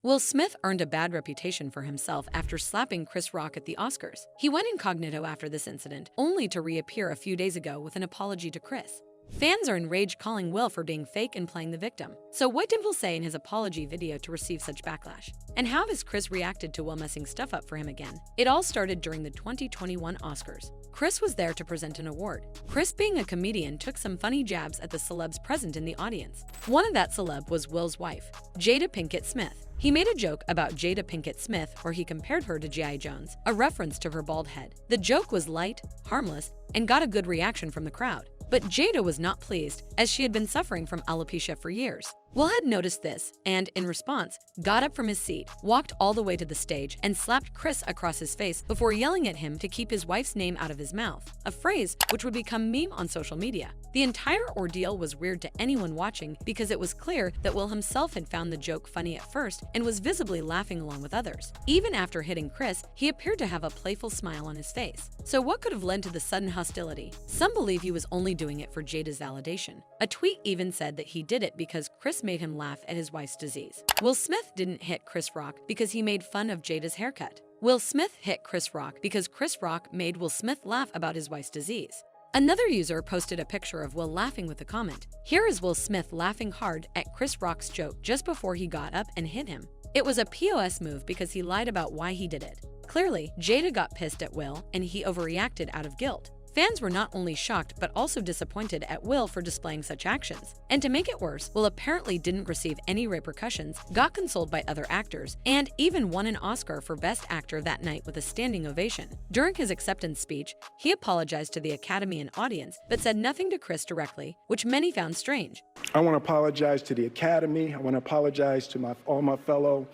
Will Smith earned a bad reputation for himself after slapping Chris Rock at the Oscars. He went incognito after this incident, only to reappear a few days ago with an apology to Chris. Fans are enraged, calling Will for being fake and playing the victim. So what did Will say in his apology video to receive such backlash? And how has Chris reacted to Will messing stuff up for him again? It all started during the 2021 Oscars. Chris was there to present an award. Chris, being a comedian, took some funny jabs at the celebs present in the audience. One of that celeb was Will's wife, Jada Pinkett Smith. He made a joke about Jada Pinkett Smith where he compared her to G.I. Jones, a reference to her bald head. The joke was light, harmless, and got a good reaction from the crowd. But Jada was not pleased, as she had been suffering from alopecia for years. Will had noticed this and, in response, got up from his seat, walked all the way to the stage, and slapped Chris across his face before yelling at him to keep his wife's name out of his mouth, a phrase which would become meme on social media. The entire ordeal was weird to anyone watching because it was clear that Will himself had found the joke funny at first and was visibly laughing along with others. Even after hitting Chris, he appeared to have a playful smile on his face. So what could have led to the sudden hostility? Some believe he was only doing it for Jada's validation. A tweet even said that he did it because Chris made him laugh at his wife's disease. Will Smith didn't hit Chris Rock because he made fun of Jada's haircut. Will Smith hit Chris Rock because Chris Rock made Will Smith laugh about his wife's disease. Another user posted a picture of Will laughing with a comment. Here is Will Smith laughing hard at Chris Rock's joke just before he got up and hit him. It was a POS move because he lied about why he did it. Clearly, Jada got pissed at Will and he overreacted out of guilt. Fans were not only shocked but also disappointed at Will for displaying such actions. And to make it worse, Will apparently didn't receive any repercussions, got consoled by other actors, and even won an Oscar for Best Actor that night with a standing ovation. During his acceptance speech, he apologized to the Academy and audience, but said nothing to Chris directly, which many found strange. I want to apologize to the Academy. I want to apologize to all my fellow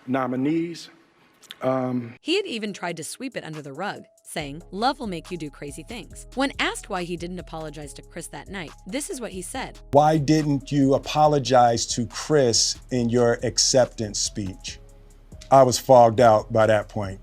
nominees. He had even tried to sweep it under the rug, saying, "Love will make you do crazy things." When asked why he didn't apologize to Chris that night, this is what he said. Why didn't you apologize to Chris in your acceptance speech? I was fogged out by that point.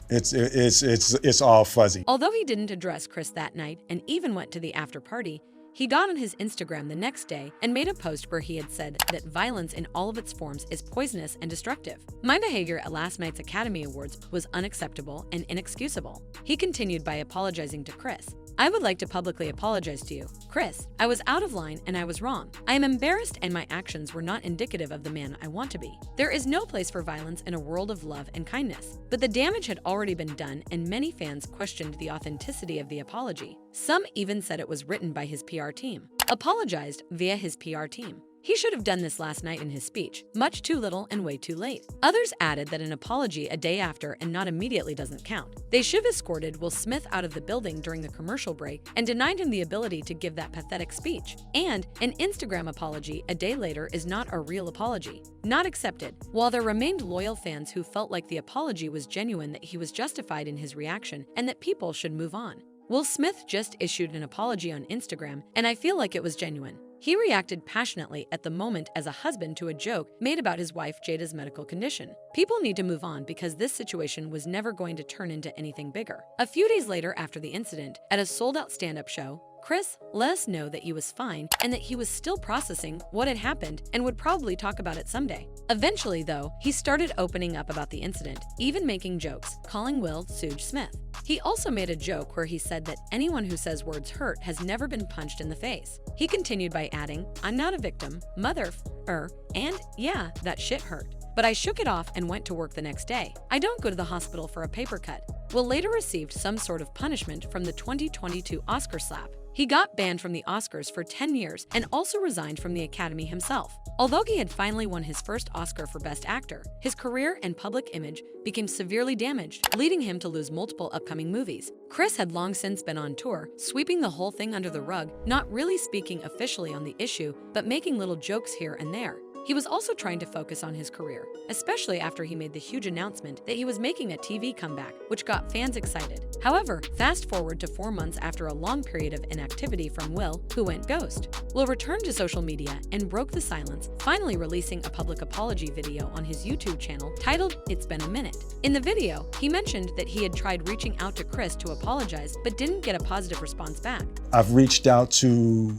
It's all fuzzy. Although he didn't address Chris that night and even went to the after party, he got on his Instagram the next day and made a post where he had said that violence in all of its forms is poisonous and destructive. My behavior at last night's Academy Awards was unacceptable and inexcusable. He continued by apologizing to Chris. I would like to publicly apologize to you, Chris. I was out of line and I was wrong. I am embarrassed and my actions were not indicative of the man I want to be. There is no place for violence in a world of love and kindness. But the damage had already been done and many fans questioned the authenticity of the apology. Some even said it was written by his PR team. Apologized via his PR team. He should have done this last night in his speech. Much too little and way too late. Others added that an apology a day after and not immediately doesn't count. They should have escorted Will Smith out of the building during the commercial break and denied him the ability to give that pathetic speech. And an Instagram apology a day later is not a real apology. Not accepted. While there remained loyal fans who felt like the apology was genuine, that he was justified in his reaction, and that people should move on. Will Smith just issued an apology on Instagram, and I feel like it was genuine. He reacted passionately at the moment as a husband to a joke made about his wife Jada's medical condition. People need to move on because this situation was never going to turn into anything bigger. A few days later after the incident, at a sold-out stand-up show, Chris let us know that he was fine and that he was still processing what had happened and would probably talk about it someday. Eventually, though, he started opening up about the incident, even making jokes, calling Will Suge Smith. He also made a joke where he said that anyone who says words hurt has never been punched in the face. He continued by adding, "I'm not a victim, and yeah, that shit hurt. But I shook it off and went to work the next day. I don't go to the hospital for a paper cut." Will later received some sort of punishment from the 2022 Oscar slap. He got banned from the Oscars for 10 years and also resigned from the Academy himself. Although he had finally won his first Oscar for Best Actor, his career and public image became severely damaged, leading him to lose multiple upcoming movies. Chris had long since been on tour, sweeping the whole thing under the rug, not really speaking officially on the issue, but making little jokes here and there. He was also trying to focus on his career, especially after he made the huge announcement that he was making a TV comeback, which got fans excited. However, fast forward to 4 months after a long period of inactivity from Will, who went ghost. Will returned to social media and broke the silence, finally releasing a public apology video on his YouTube channel titled "It's Been a Minute." In the video, he mentioned that he had tried reaching out to Chris to apologize but didn't get a positive response back. I've reached out to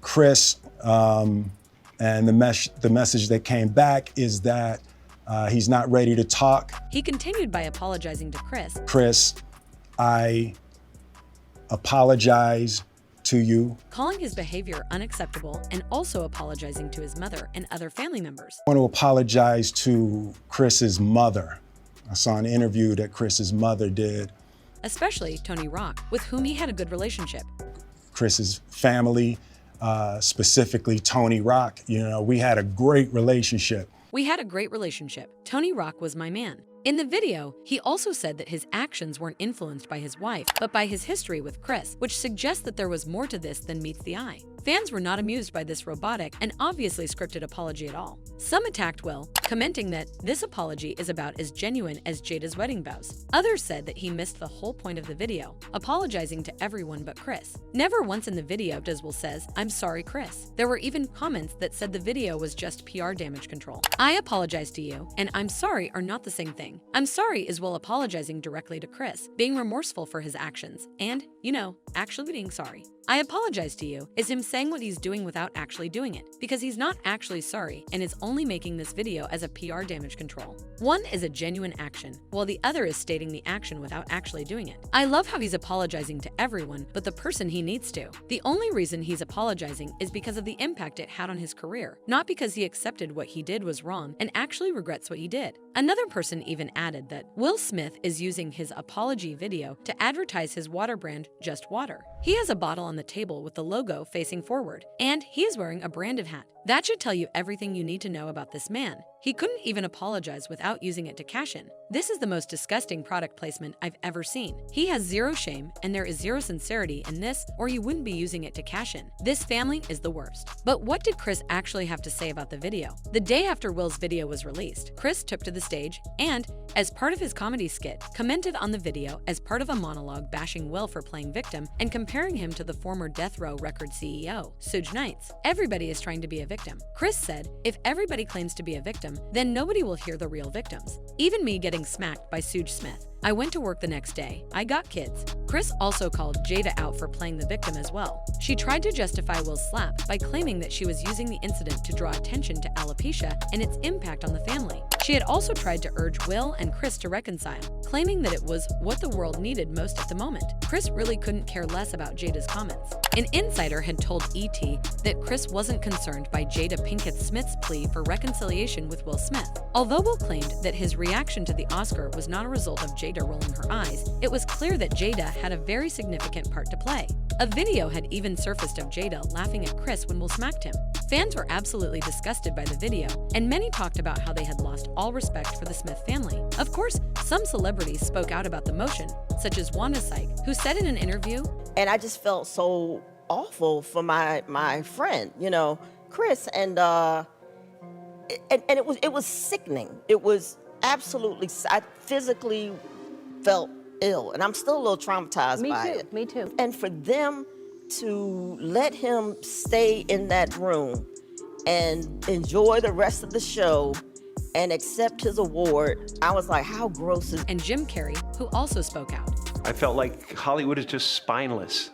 Chris And the message that came back is that he's not ready to talk. He continued by apologizing to Chris. Chris, I apologize to you. Calling his behavior unacceptable and also apologizing to his mother and other family members. I want to apologize to Chris's mother. I saw an interview that Chris's mother did. Especially Tony Rock, with whom he had a good relationship. Chris's family, specifically Tony Rock, we had a great relationship. We had a great relationship. Tony Rock was my man. In the video, he also said that his actions weren't influenced by his wife, but by his history with Chris, which suggests that there was more to this than meets the eye. Fans were not amused by this robotic and obviously scripted apology at all. Some attacked Will, commenting that this apology is about as genuine as Jada's wedding vows. Others said that he missed the whole point of the video, apologizing to everyone but Chris. Never once in the video does Will says, "I'm sorry, Chris." There were even comments that said the video was just PR damage control. "I apologize to you," and "I'm sorry" are not the same thing. "I'm sorry" is Will apologizing directly to Chris, being remorseful for his actions, and, actually being sorry. "I apologize to you" is him saying what he's doing without actually doing it, because he's not actually sorry and is only making this video as a PR damage control. One is a genuine action, while the other is stating the action without actually doing it. I love how he's apologizing to everyone but the person he needs to. The only reason he's apologizing is because of the impact it had on his career, not because he accepted what he did was wrong and actually regrets what he did. Another person even added that Will Smith is using his apology video to advertise his water brand, Just Water. He has a bottle on the table with the logo facing forward, and he is wearing a branded hat. That should tell you everything you need to know about this man. He couldn't even apologize without using it to cash in. This is the most disgusting product placement I've ever seen. He has zero shame, and there is zero sincerity in this, or you wouldn't be using it to cash in. This family is the worst. But what did Chris actually have to say about the video? The day after Will's video was released, Chris took to the stage and, as part of his comedy skit, commented on the video as part of a monologue bashing Will for playing victim and comparing him to the former Death Row Records CEO, Suge Knight. Everybody is trying to be a victim. Chris said, "If everybody claims to be a victim, then nobody will hear the real victims. Even me getting smacked by Suge Smith. I went to work the next day. I got kids." Chris also called Jada out for playing the victim as well. She tried to justify Will's slap by claiming that she was using the incident to draw attention to alopecia and its impact on the family. She had also tried to urge Will and Chris to reconcile, claiming that it was what the world needed most at the moment. Chris really couldn't care less about Jada's comments. An insider had told ET that Chris wasn't concerned by Jada Pinkett Smith's plea for reconciliation with Will Smith. Although Will claimed that his reaction to the Oscar was not a result of Jada rolling her eyes, it was clear that Jada had a very significant part to play. A video had even surfaced of Jada laughing at Chris when Will smacked him. Fans were absolutely disgusted by the video, and many talked about how they had lost all respect for the Smith family. Of course, some celebrities spoke out about the motion, such as Wanda Sykes, who said in an interview, "And I just felt so awful for my friend, Chris, and it was sickening. It was absolutely. I physically felt ill, and I'm still a little traumatized by it. Me too. And for them to let him stay in that room and enjoy the rest of the show and accept his award, I was like, how gross is..." and Jim Carrey, who also spoke out. I felt like Hollywood is just spineless,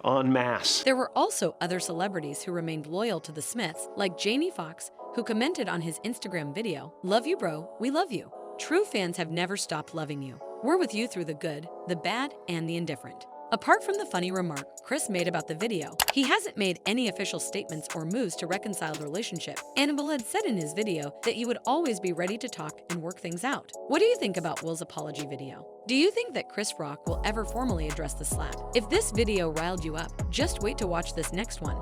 en masse. There were also other celebrities who remained loyal to the Smiths, like Jamie Foxx, who commented on his Instagram video, "Love you, bro, we love you. True fans have never stopped loving you. We're with you through the good, the bad, and the indifferent." Apart from the funny remark Chris made about the video, he hasn't made any official statements or moves to reconcile the relationship. And Will had said in his video that he would always be ready to talk and work things out. What do you think about Will's apology video? Do you think that Chris Rock will ever formally address the slap? If this video riled you up, just wait to watch this next one.